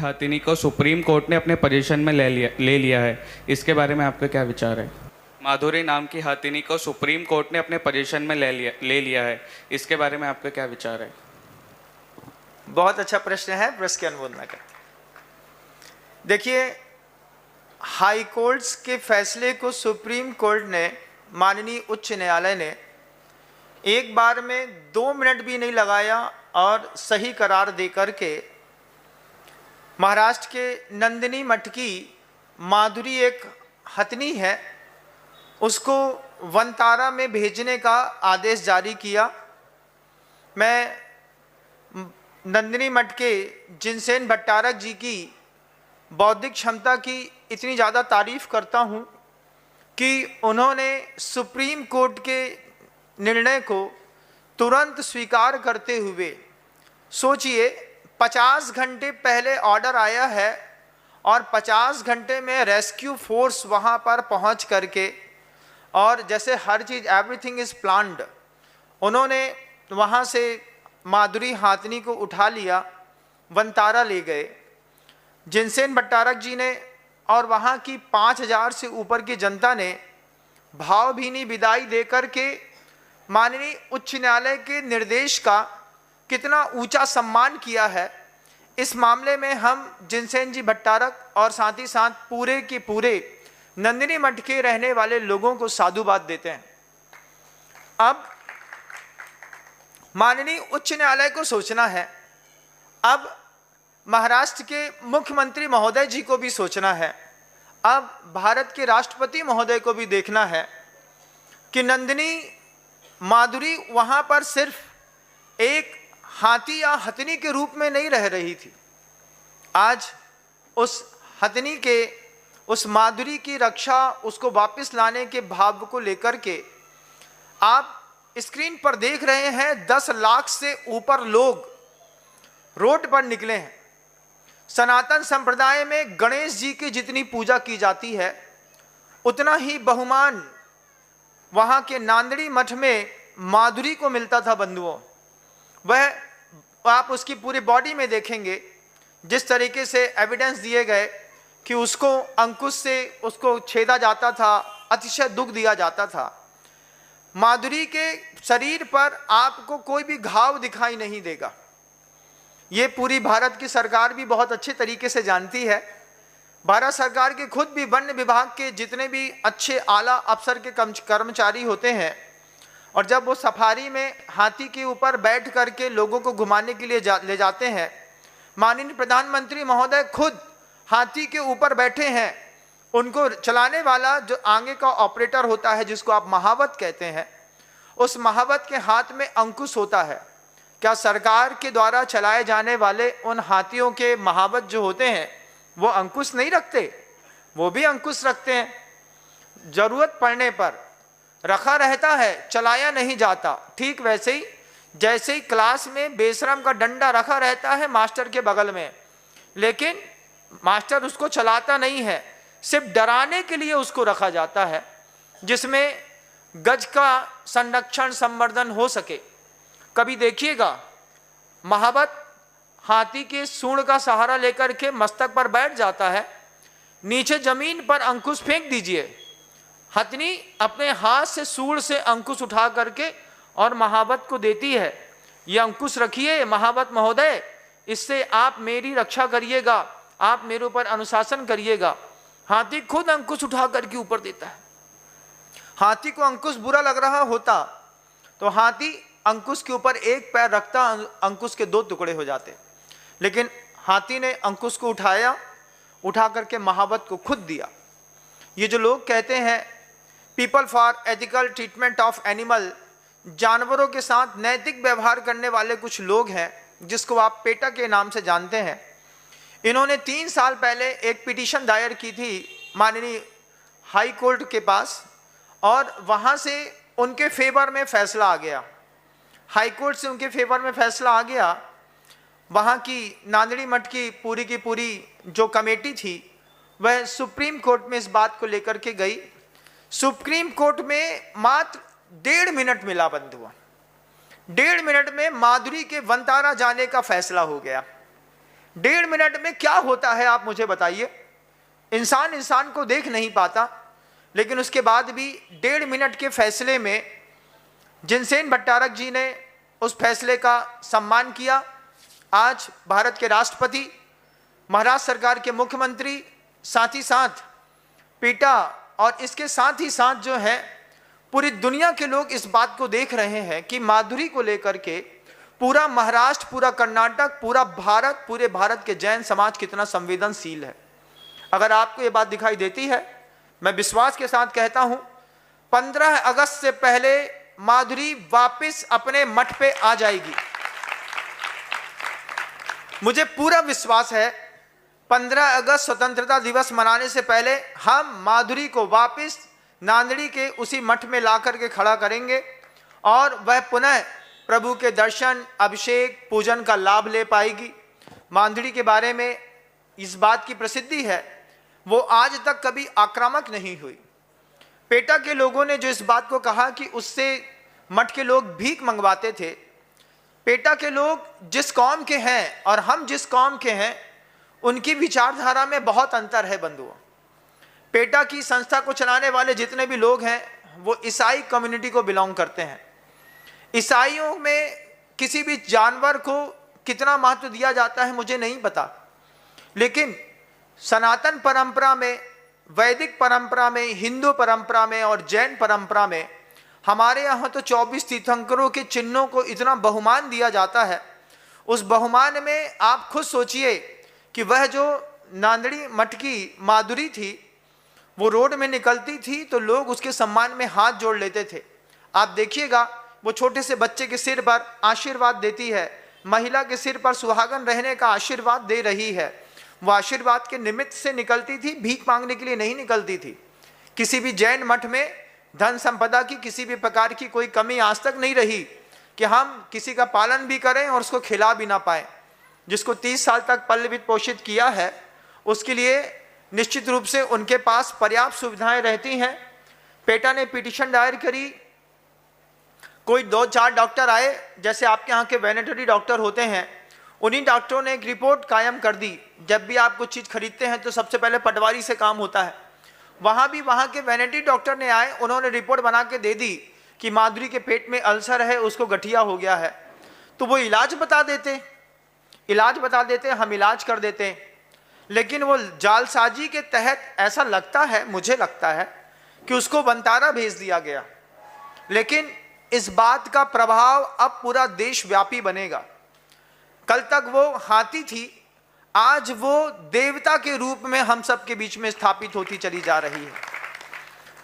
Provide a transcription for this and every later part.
हाथिनी को supreme court ने अपने पोजीशन में ले लिया है, इसके बारे में आपका क्या विचार है? माधुरी नाम की हाथिनी को सुप्रीम कोर्ट ने अपने पोजीशन में ले लिया है, इसके बारे में आपका क्या विचार है? बहुत अच्छा प्रश्न है, प्रश्न की अनुमोदना करते हैं। देखिए, हाई कोर्ट्स के फैसले को सुप्रीम कोर्ट ने, माननीय उच्च न्यायालय ने एक बार में 2 मिनट भी नहीं लगाया और सही करार देकर के महाराष्ट्र के नंदिनी मठ की माधुरी एक हथनी है, उसको वनतारा में भेजने का आदेश जारी किया। मैं नंदिनी मठ के जिनसेन भट्टारक जी की बौद्धिक क्षमता की इतनी ज़्यादा तारीफ करता हूँ कि उन्होंने सुप्रीम कोर्ट के निर्णय को तुरंत स्वीकार करते हुए, सोचिए 50 घंटे पहले ऑर्डर आया है और 50 घंटे में रेस्क्यू फोर्स वहाँ पर पहुँच करके, और जैसे हर चीज़ एवरीथिंग इज़ प्लान्ड, उन्होंने वहाँ से माधुरी हाथिनी को उठा लिया, वनतारा ले गए। जिनसेन भट्टारक जी ने और वहाँ की 5000 से ऊपर की जनता ने भावभीनी विदाई देकर के माननीय उच्च न्यायालय के निर्देश का कितना ऊंचा सम्मान किया है। इस मामले में हम जिनसेन जी भट्टारक और साथ ही साथ पूरे के पूरे नंदिनी मठ के रहने वाले लोगों को साधुवाद देते हैं। अब माननीय उच्च न्यायालय को सोचना है, अब महाराष्ट्र के मुख्यमंत्री महोदय जी को भी सोचना है, अब भारत के राष्ट्रपति महोदय को भी देखना है कि नंदिनी माधुरी वहाँ पर सिर्फ एक हाथी या हथनी के रूप में नहीं रह रही थी। आज उस हथनी के, उस माधुरी की रक्षा, उसको वापस लाने के भाव को लेकर के आप स्क्रीन पर देख रहे हैं 10 लाख से ऊपर लोग रोड पर निकले हैं। सनातन संप्रदाय में गणेश जी की जितनी पूजा की जाती है, उतना ही बहुमान वहाँ के नांदेड़ी मठ में माधुरी को मिलता था। बंधुओं, वह आप उसकी पूरी बॉडी में देखेंगे जिस तरीके से एविडेंस दिए गए कि उसको अंकुश से उसको छेदा जाता था, अतिशय दुख दिया जाता था। माधुरी के शरीर पर आपको कोई भी घाव दिखाई नहीं देगा। ये पूरी भारत की सरकार भी बहुत अच्छे तरीके से जानती है। भारत सरकार के खुद भी वन विभाग के जितने भी अच्छे आला अफसर के कर्मचारी होते हैं, और जब वो सफारी में हाथी के ऊपर बैठ करके लोगों को घुमाने के लिए ले जाते हैं, माननीय प्रधानमंत्री महोदय खुद हाथी के ऊपर बैठे हैं। उनको चलाने वाला जो आगे का ऑपरेटर होता है, जिसको आप महावत कहते हैं, उस महावत के हाथ में अंकुश होता है। क्या सरकार के द्वारा चलाए जाने वाले उन हाथियों के महावत जो होते हैं वो अंकुश नहीं रखते? वो भी अंकुश रखते हैं, जरूरत पड़ने पर रखा रहता है, चलाया नहीं जाता। ठीक वैसे ही जैसे ही क्लास में बेशरम का डंडा रखा रहता है मास्टर के बगल में, लेकिन मास्टर उसको चलाता नहीं है, सिर्फ डराने के लिए उसको रखा जाता है, जिसमें गज का संरक्षण संवर्धन हो सके। कभी देखिएगा, महावत हाथी के सूंड का सहारा लेकर के मस्तक पर बैठ जाता है, नीचे जमीन पर अंकुश फेंक दीजिए, हथनी अपने हाथ से सूंड से अंकुश उठा करके और महावत को देती है। ये अंकुश रखिए महावत महोदय, इससे आप मेरी रक्षा करिएगा, आप मेरे ऊपर अनुशासन करिएगा। हाथी खुद अंकुश उठा करके ऊपर देता है। हाथी को अंकुश बुरा लग रहा होता तो हाथी अंकुश के ऊपर एक पैर रखता, अंकुश के 2 टुकड़े हो जाते, लेकिन हाथी ने अंकुश को उठाया, उठा करके महावत को खुद दिया। ये जो लोग कहते हैं people for ethical treatment of animal, जानवरों के साथ नैतिक व्यवहार करने वाले कुछ लोग हैं, जिसको आप पेटा के नाम से जानते हैं। इन्होंने 3 साल पहले एक पिटीशन दायर की थी माननीय हाई कोर्ट के पास, और वहाँ से उनके फेवर में फैसला आ गया। हाई कोर्ट से उनके फेवर में फैसला आ गया। वहाँ की नांदेड़ी मठ की पूरी जो कमेटी थी, वह सुप्रीम कोर्ट में इस बात को लेकर के गई। सुप्रीम कोर्ट में मात्र 1.5 मिनट मिला बंधुओं, 1.5 मिनट में माधुरी के वनतारा जाने का फैसला हो गया। 1.5 मिनट में क्या होता है आप मुझे बताइए। इंसान इंसान को देख नहीं पाता, लेकिन उसके बाद भी 1.5 मिनट के फैसले में जिनसेन भट्टारक जी ने उस फैसले का सम्मान किया। आज भारत के राष्ट्रपति, महाराष्ट्र सरकार के मुख्यमंत्री, साथ ही साथ पेटा और इसके साथ ही साथ जो है पूरी दुनिया के लोग इस बात को देख रहे हैं कि माधुरी को लेकर के पूरा महाराष्ट्र, पूरा कर्नाटक, पूरा भारत, पूरे भारत के जैन समाज कितना संवेदनशील है। अगर आपको ये बात दिखाई देती है, मैं विश्वास के साथ कहता हूं 15 अगस्त से पहले माधुरी वापस अपने मठ पे आ जाएगी। मुझे पूरा विश्वास है 15 अगस्त स्वतंत्रता दिवस मनाने से पहले हम माधुरी को वापस नांदेड़ी के उसी मठ में ला करके खड़ा करेंगे और वह पुनः प्रभु के दर्शन, अभिषेक, पूजन का लाभ ले पाएगी। माधुरी के बारे में इस बात की प्रसिद्धि है, वो आज तक कभी आक्रामक नहीं हुई। पेटा के लोगों ने जो इस बात को कहा कि उससे मठ के लोग भीख मंगवाते थे, पेटा के लोग जिस कौम के हैं और हम जिस कौम के हैं, उनकी विचारधारा में बहुत अंतर है बंधुओं। पेटा की संस्था को चलाने वाले जितने भी लोग हैं वो ईसाई कम्युनिटी को बिलोंग करते हैं। ईसाइयों में किसी भी जानवर को कितना महत्व दिया जाता है मुझे नहीं पता, लेकिन सनातन परंपरा में, वैदिक परंपरा में, हिंदू परंपरा में और जैन परंपरा में हमारे यहाँ तो 24 तीर्थंकरों के चिन्हों को इतना बहुमान दिया जाता है। उस बहुमान में आप खुद सोचिए कि वह जो नांदेड़ी मठ की माधुरी थी, वो रोड में निकलती थी तो लोग उसके सम्मान में हाथ जोड़ लेते थे। आप देखिएगा वो छोटे से बच्चे के सिर पर आशीर्वाद देती है, महिला के सिर पर सुहागन रहने का आशीर्वाद दे रही है। वो आशीर्वाद के निमित्त से निकलती थी, भीख मांगने के लिए नहीं निकलती थी। किसी भी जैन मठ में धन संपदा की किसी भी प्रकार की कोई कमी आज तक नहीं रही कि हम किसी का पालन भी करें और उसको खिला भी ना पाए। जिसको 30 साल तक पल्लवित पोषित किया है उसके लिए निश्चित रूप से उनके पास पर्याप्त सुविधाएं रहती हैं। पेटा ने पिटीशन दायर करी, कोई 2-4 डॉक्टर आए, जैसे आपके यहाँ के वेटरनरी डॉक्टर होते हैं, उन्हीं डॉक्टरों ने एक रिपोर्ट कायम कर दी। जब भी आप कुछ चीज़ खरीदते हैं तो सबसे पहले पटवारी से काम होता है। वहाँ भी वहाँ के वेटरनरी डॉक्टर ने आए, उन्होंने रिपोर्ट बना के दे दी कि माधुरी के पेट में अल्सर है, उसको गठिया हो गया है। तो वो इलाज बता देते, हम इलाज कर देते, लेकिन वो जालसाजी के तहत ऐसा लगता है, मुझे लगता है कि उसको वंतारा भेज दिया गया। लेकिन इस बात का प्रभाव अब पूरा देशव्यापी बनेगा। कल तक वो हाथी थी, आज वो देवता के रूप में हम सब के बीच में स्थापित होती चली जा रही है।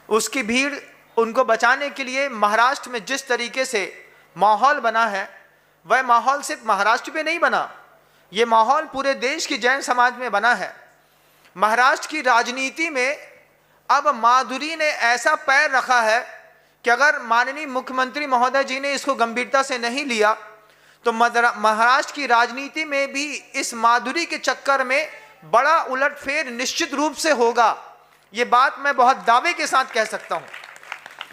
उसकी भीड़, उनको बचाने के लिए महाराष्ट्र में जिस तरीके से माहौल बना है, वह माहौल सिर्फ महाराष्ट्र में नहीं बना, ये माहौल पूरे देश की जैन समाज में बना है। महाराष्ट्र की राजनीति में अब माधुरी ने ऐसा पैर रखा है कि अगर माननीय मुख्यमंत्री महोदय जी ने इसको गंभीरता से नहीं लिया तो महाराष्ट्र की राजनीति में भी इस माधुरी के चक्कर में बड़ा उलटफेर निश्चित रूप से होगा। ये बात मैं बहुत दावे के साथ कह सकता हूँ।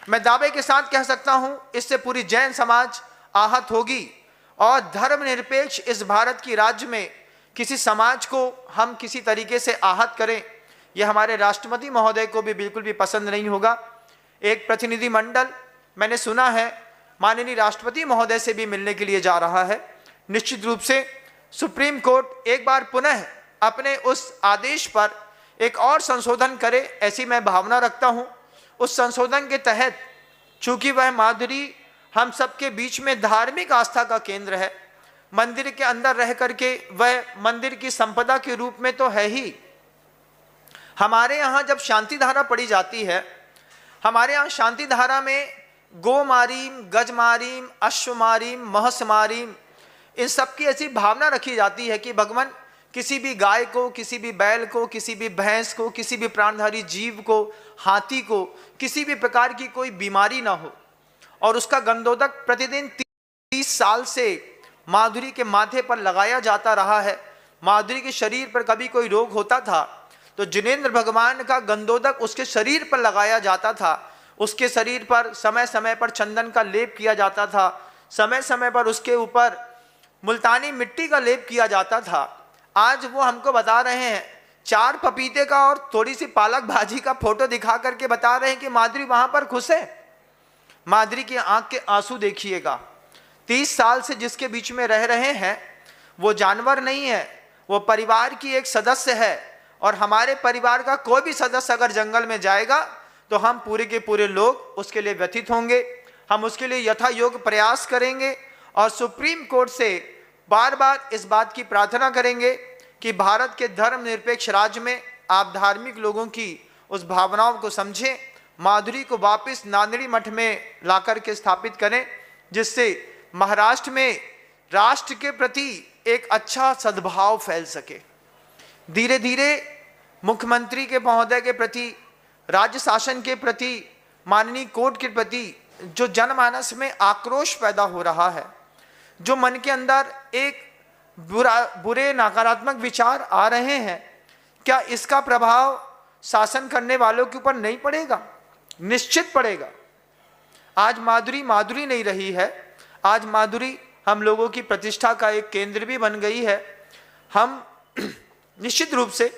मैं दावे के साथ कह सकता हूँ, इससे पूरी जैन समाज आहत होगी और धर्मनिरपेक्ष इस भारत की राज्य में किसी समाज को हम किसी तरीके से आहत करें, यह हमारे राष्ट्रपति महोदय को भी बिल्कुल भी पसंद नहीं होगा। एक प्रतिनिधिमंडल मैंने सुना है माननीय राष्ट्रपति महोदय से भी मिलने के लिए जा रहा है। निश्चित रूप से सुप्रीम कोर्ट एक बार पुनः अपने उस आदेश पर एक और संशोधन करे, ऐसी मैं भावना रखता हूँ। उस संशोधन के तहत चूंकि वह माधुरी हम सबके बीच में धार्मिक आस्था का केंद्र है, मंदिर के अंदर रह करके वह मंदिर की संपदा के रूप में तो है ही। हमारे यहाँ जब शांति धारा पढ़ी जाती है, हमारे यहाँ शांति धारा में गोमारीम, गजमारीम, अश्वमारीम, महसमारीम, इन सब की ऐसी भावना रखी जाती है कि भगवान किसी भी गाय को, किसी भी बैल को, किसी भी भैंस को, किसी भी प्राणधारी जीव को, हाथी को किसी भी प्रकार की कोई बीमारी ना हो। और उसका गंधोदक प्रतिदिन 30 साल से माधुरी के माथे पर लगाया जाता रहा है। माधुरी के शरीर पर कभी कोई रोग होता था तो जिनेंद्र भगवान का गंधोदक उसके शरीर पर लगाया जाता था। उसके शरीर पर समय समय पर चंदन का लेप किया जाता था, समय समय पर उसके ऊपर मुल्तानी मिट्टी का लेप किया जाता था। आज वो हमको बता रहे हैं 4 पपीते का और थोड़ी सी पालक भाजी का फोटो दिखा करके बता रहे हैं कि माधुरी वहां पर खुश है। माधुरी की आंख के आंसू देखिएगा। 30 साल से जिसके बीच में रह रहे हैं वो जानवर नहीं है, वो परिवार की एक सदस्य है। और हमारे परिवार का कोई भी सदस्य अगर जंगल में जाएगा तो हम पूरे के पूरे लोग उसके लिए व्यथित होंगे, हम उसके लिए यथा योग्य प्रयास करेंगे और सुप्रीम कोर्ट से बार बार इस बात की प्रार्थना करेंगे कि भारत के धर्मनिरपेक्ष राज्य में आप धार्मिक लोगों की उस भावनाओं को समझें, माधुरी को वापस नांदेड़ी मठ में लाकर के स्थापित करें, जिससे महाराष्ट्र में राष्ट्र के प्रति एक अच्छा सद्भाव फैल सके। धीरे धीरे मुख्यमंत्री के महोदय के प्रति, राज्य शासन के प्रति, माननीय कोर्ट के प्रति जो जनमानस में आक्रोश पैदा हो रहा है, जो मन के अंदर एक बुरे नकारात्मक विचार आ रहे हैं, क्या इसका प्रभाव शासन करने वालों के ऊपर नहीं पड़ेगा? निश्चित पड़ेगा। आज माधुरी माधुरी नहीं रही है, आज माधुरी हम लोगों की प्रतिष्ठा का एक केंद्र भी बन गई है। हम निश्चित रूप से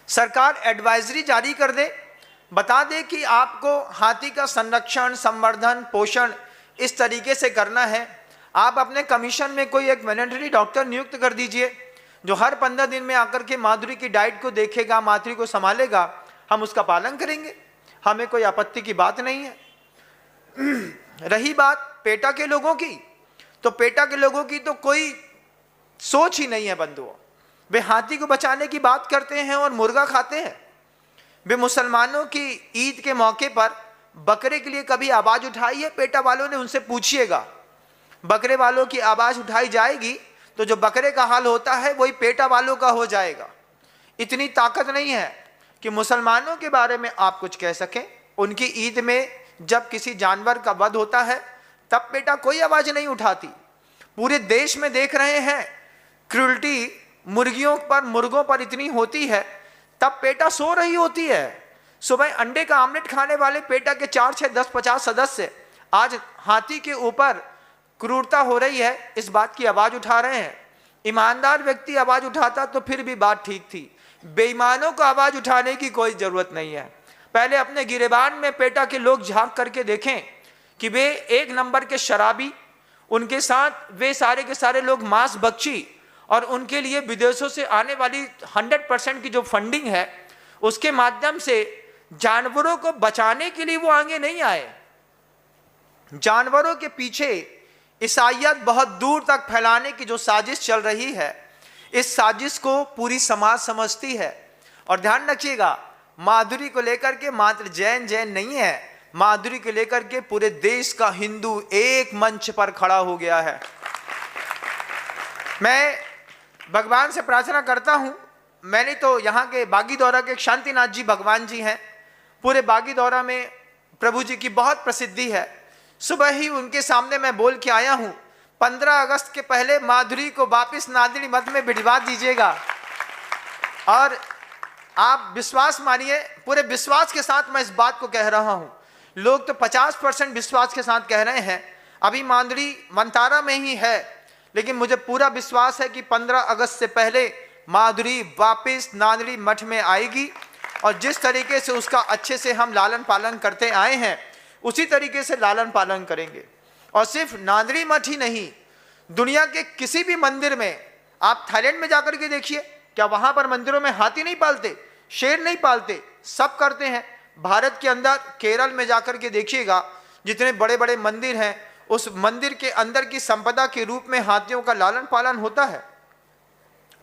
सरकार एडवाइजरी जारी कर दे, बता दे कि आपको हाथी का संरक्षण, संवर्धन, पोषण इस तरीके से करना है। आप अपने कमीशन में कोई एक वेटरनरी डॉक्टर नियुक्त कर दीजिए जो हर 15 दिन में आकर के माधुरी की डाइट को देखेगा, माधुरी को संभालेगा। हम उसका पालन करेंगे, हमें कोई आपत्ति की बात नहीं है। रही बात पेटा के लोगों की, तो पेटा के लोगों की तो कोई सोच ही नहीं है बंधुओं। वे हाथी को बचाने की बात करते हैं और मुर्गा खाते हैं। वे मुसलमानों की ईद के मौके पर बकरे के लिए कभी आवाज उठाई है? पेटा वालों ने उनसे पूछिएगा। बकरे वालों की आवाज उठाई जाएगी तो जो बकरे का हाल होता है वही पेटा वालों का हो जाएगा। इतनी ताकत नहीं है कि मुसलमानों के बारे में आप कुछ कह सकें। उनकी ईद में जब किसी जानवर का वध होता है तब पेटा कोई आवाज नहीं उठाती। पूरे देश में देख रहे हैं क्रूरटी मुर्गियों पर, मुर्गों पर इतनी होती है, तब पेटा सो रही होती है। सुबह अंडे का आमलेट खाने वाले पेटा के 4, 6, 10, 50 सदस्य आज हाथी के ऊपर क्रूरता हो रही है, इस बात की आवाज उठा रहे हैं। ईमानदार व्यक्ति आवाज उठाता तो फिर भी बात ठीक थी। बेईमानों को आवाज उठाने की कोई जरूरत नहीं है। पहले अपने गिरेबान में पेटा के लोग झांक करके देखें कि वे एक नंबर के शराबी, उनके साथ वे सारे के सारे लोग मांस बख्शी, और उनके लिए विदेशों से आने वाली 100% की जो फंडिंग है उसके माध्यम से जानवरों को बचाने के लिए वो आगे नहीं आए। जानवरों के पीछे ईसाइयत बहुत दूर तक फैलाने की जो साजिश चल रही है, इस साजिश को पूरी समाज समझती है। और ध्यान रखिएगा, माधुरी को लेकर के मात्र जैन नहीं है, माधुरी को लेकर के पूरे देश का हिंदू एक मंच पर खड़ा हो गया है। मैं भगवान से प्रार्थना करता हूं, मैंने तो यहाँ के बागीदौरा के शांतिनाथ जी भगवान जी हैं, पूरे बागीदौरा में प्रभु जी की बहुत प्रसिद्धि है। सुबह ही उनके सामने मैं बोल के आया हूं, 15 अगस्त के पहले माधुरी को वापस नांदेड़ी मठ में भिजवा दीजिएगा। और आप विश्वास मानिए, पूरे विश्वास के साथ मैं इस बात को कह रहा हूं। लोग तो 50% विश्वास के साथ कह रहे हैं, अभी माधुरी मंतारा में ही है, लेकिन मुझे पूरा विश्वास है कि 15 अगस्त से पहले माधुरी वापस नांदेड़ी मठ में आएगी। और जिस तरीके से उसका अच्छे से हम लालन पालन करते आए हैं उसी तरीके से लालन पालन करेंगे। और सिर्फ नांदेड़ी मठ ही नहीं, दुनिया के किसी भी मंदिर में, आप थाईलैंड में जाकर के देखिए, क्या वहां पर मंदिरों में हाथी नहीं पालते, शेर नहीं पालते? सब करते हैं। भारत के अंदर केरल में जाकर के देखिएगा, जितने बड़े बड़े मंदिर हैं उस मंदिर के अंदर की संपदा के रूप में हाथियों का लालन पालन होता है।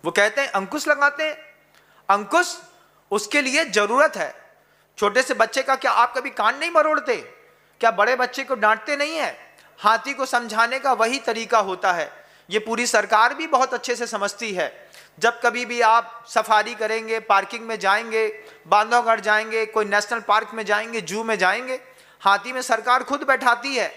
वो कहते हैं अंकुश लगाते हैं। अंकुश उसके लिए जरूरत है। छोटे से बच्चे का क्या आप कभी कान नहीं मरोड़ते? क्या बड़े बच्चे को डांटते नहीं है? हाथी को समझाने का वही तरीका होता है। ये पूरी सरकार भी बहुत अच्छे से समझती है। जब कभी भी आप सफारी करेंगे, पार्किंग में जाएंगे, बांधवगढ़ जाएंगे, कोई नेशनल पार्क में जाएंगे, जू में जाएंगे, हाथी में सरकार खुद बैठाती है।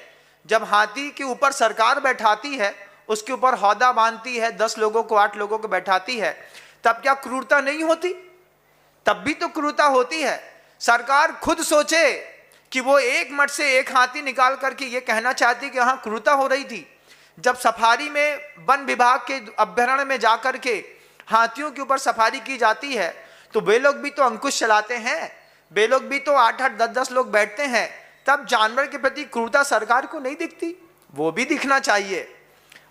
जब हाथी के ऊपर सरकार बैठाती है, उसके ऊपर हौदा बांधती है, 10 लोगों को 8 लोगों को बैठाती है, तब क्या क्रूरता नहीं होती? तब भी तो क्रूरता होती है। सरकार खुद सोचे कि वो एक मठ से एक हाथी निकाल करके ये कहना चाहती कि हाँ क्रूरता हो रही थी। जब सफारी में वन विभाग के अभ्यारण्य में जाकर के हाथियों के ऊपर सफारी की जाती है, तो वे लोग भी तो अंकुश चलाते हैं, वे लोग भी तो 8-8 10-10 लोग बैठते हैं, तब जानवर के प्रति क्रूरता सरकार को नहीं दिखती? वो भी दिखना चाहिए।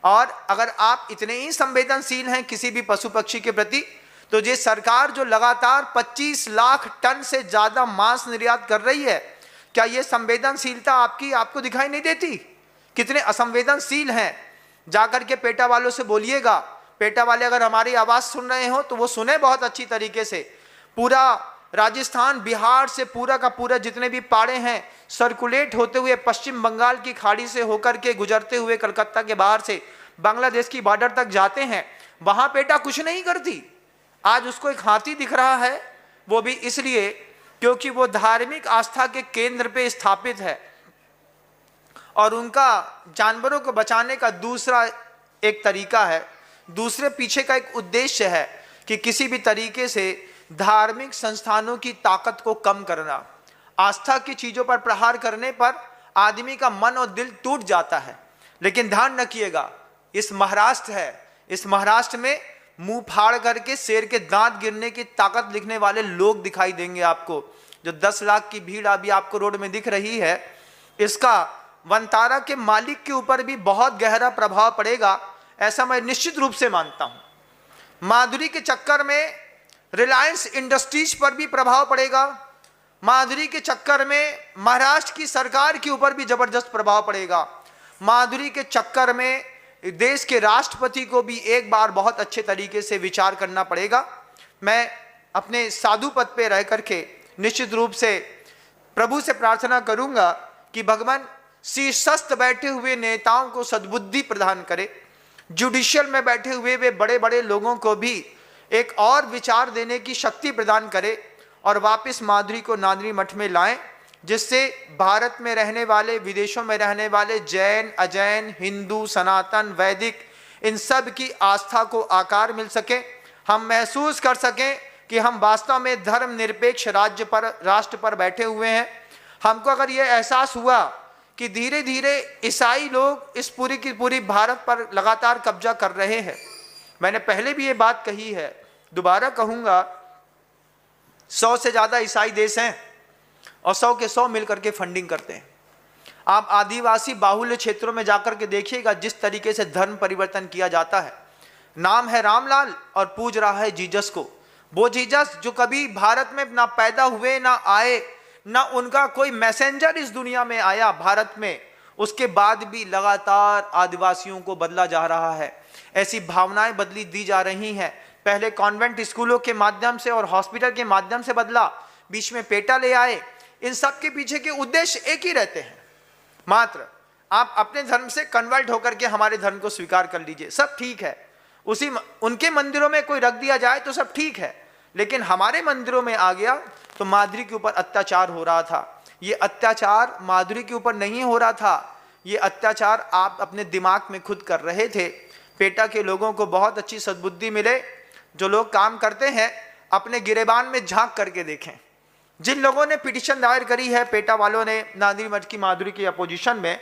और अगर आप इतने ही संवेदनशील हैं किसी भी पशु पक्षी के प्रति, तो ये सरकार जो लगातार 25 लाख टन से ज्यादा मांस निर्यात कर रही है, क्या ये संवेदनशीलता आपको दिखाई नहीं देती? कितने असंवेदनशील हैं। जाकर के पेटा वालों से बोलिएगा, पेटा वाले अगर हमारी आवाज सुन रहे हो तो वो सुने बहुत अच्छी तरीके से। पूरा राजस्थान, बिहार से पूरा का पूरा जितने भी पाड़े हैं सर्कुलेट होते हुए पश्चिम बंगाल की खाड़ी से होकर के गुजरते हुए कलकत्ता के बाहर से बांग्लादेश की बॉर्डर तक जाते हैं, वहां पेटा कुछ नहीं करती। आज उसको एक हाथी दिख रहा है, वो भी इसलिए क्योंकि वो धार्मिक आस्था के केंद्र पे स्थापित है और उनका जानवरों को बचाने का दूसरा एक तरीका है, दूसरे पीछे का एक उद्देश्य है कि किसी भी तरीके से धार्मिक संस्थानों की ताकत को कम करना। आस्था की चीजों पर प्रहार करने पर आदमी का मन और दिल टूट जाता है। लेकिन ध्यान रखिएगा, इस महाराष्ट्र है, इस महाराष्ट्र में मुंह फाड़ करके शेर के दांत गिरने की ताकत दिखने वाले लोग दिखाई देंगे आपको। जो 10 लाख की भीड़ अभी आपको रोड में दिख रही है, इसका वनतारा के मालिक के ऊपर भी बहुत गहरा प्रभाव पड़ेगा, ऐसा मैं निश्चित रूप से मानता हूं। माधुरी के चक्कर में रिलायंस इंडस्ट्रीज पर भी प्रभाव पड़ेगा, माधुरी के चक्कर में महाराष्ट्र की सरकार के ऊपर भी जबरदस्त प्रभाव पड़ेगा, माधुरी के चक्कर में देश के राष्ट्रपति को भी एक बार बहुत अच्छे तरीके से विचार करना पड़ेगा। मैं अपने साधु पद पे रह करके निश्चित रूप से प्रभु से प्रार्थना करूंगा कि भगवान शीर्षस्थ बैठे हुए नेताओं को सद्बुद्धि प्रदान करे, जुडिशियल में बैठे हुए वे बड़े बड़े लोगों को भी एक और विचार देने की शक्ति प्रदान करे और वापस माधुरी को नांदरी मठ में लाएं, जिससे भारत में रहने वाले, विदेशों में रहने वाले जैन, अजैन, हिंदू, सनातन, वैदिक, इन सब की आस्था को आकार मिल सके। हम महसूस कर सकें कि हम वास्तव में धर्मनिरपेक्ष राष्ट्र पर बैठे हुए हैं। हमको अगर ये एहसास हुआ कि धीरे धीरे ईसाई लोग इस पूरी की पूरी भारत पर लगातार कब्जा कर रहे हैं, मैंने पहले भी ये बात कही है, दोबारा कहूंगा, 100 से ज्यादा ईसाई देश हैं और 100 के 100 मिलकर के फंडिंग करते हैं। आप आदिवासी बाहुल्य क्षेत्रों में जाकर के देखिएगा जिस तरीके से धर्म परिवर्तन किया जाता है। नाम है रामलाल और पूज रहा है जीसस को। वो जीसस जो कभी भारत में ना पैदा हुए, ना आए, ना उनका कोई मैसेंजर इस दुनिया में आया भारत में, उसके बाद भी लगातार आदिवासियों को बदला जा रहा है। ऐसी भावनाएं बदली दी जा रही हैं। पहले कॉन्वेंट स्कूलों के माध्यम से और हॉस्पिटल के माध्यम से बदला, बीच में पेटा ले आए। इन सब के पीछे के उद्देश्य एक ही रहते हैं, मात्र आप अपने धर्म से कन्वर्ट होकर के हमारे धर्म को स्वीकार कर लीजिए, सब ठीक है। उनके मंदिरों में कोई रख दिया जाए तो सब ठीक है, लेकिन हमारे मंदिरों में आ गया तो माधुरी के ऊपर अत्याचार हो रहा था। ये अत्याचार माधुरी के ऊपर नहीं हो रहा था, ये अत्याचार आप अपने दिमाग में खुद कर रहे थे। पेटा के लोगों को बहुत अच्छी सद्बुद्धि मिले। जो लोग काम करते हैं अपने गिरेबान में झांक करके देखें। जिन लोगों ने पिटीशन दायर करी है पेटा वालों ने नांदरी मठ की माधुरी की अपोजिशन में,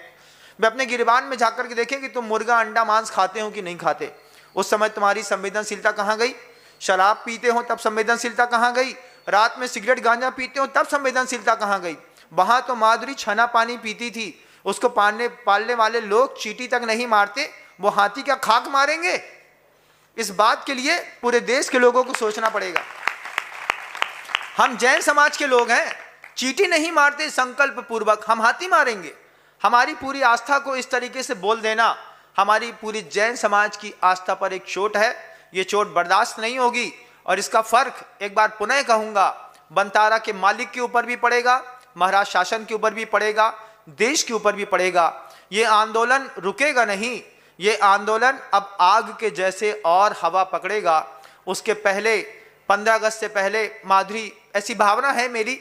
वे अपने गिरेबान में झांक करके देखें कि तुम मुर्गा अंडा मांस खाते हो कि नहीं खाते। उस समय तुम्हारी संवेदनशीलता कहाँ गई? शराब पीते हो तब संवेदनशीलता कहाँ गई? रात में सिगरेट गांजा पीते हो तब संवेदनशीलता कहाँ गई? वहां तो माधुरी छना पानी पीती थी, उसको पालने वाले लोग चींटी तक नहीं मारते, वो हाथी का खाक मारेंगे। इस बात के लिए पूरे देश के लोगों को सोचना पड़ेगा। हम जैन समाज के लोग हैं, चींटी नहीं मारते संकल्प पूर्वक, हम हाथी मारेंगे। हमारी पूरी आस्था को इस तरीके से बोल देना हमारी पूरी जैन समाज की आस्था पर एक चोट है। ये चोट बर्दाश्त नहीं होगी और इसका फर्क एक बार पुनः कहूंगा बनतारा के मालिक के ऊपर भी पड़ेगा, महाराज शासन के ऊपर भी पड़ेगा, देश के ऊपर भी पड़ेगा। ये आंदोलन रुकेगा नहीं, ये आंदोलन अब आग के जैसे और हवा पकड़ेगा। उसके पहले 15 अगस्त से पहले माधुरी, ऐसी भावना है मेरी,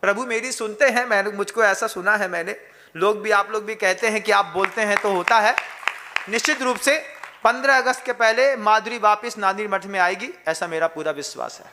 प्रभु मेरी सुनते हैं, मैंने मुझको ऐसा सुना है, मैंने लोग भी, आप लोग भी कहते हैं कि आप बोलते हैं तो होता है। निश्चित रूप से 15 अगस्त के पहले माधुरी वापस नांदरी मठ में आएगी, ऐसा मेरा पूरा विश्वास है।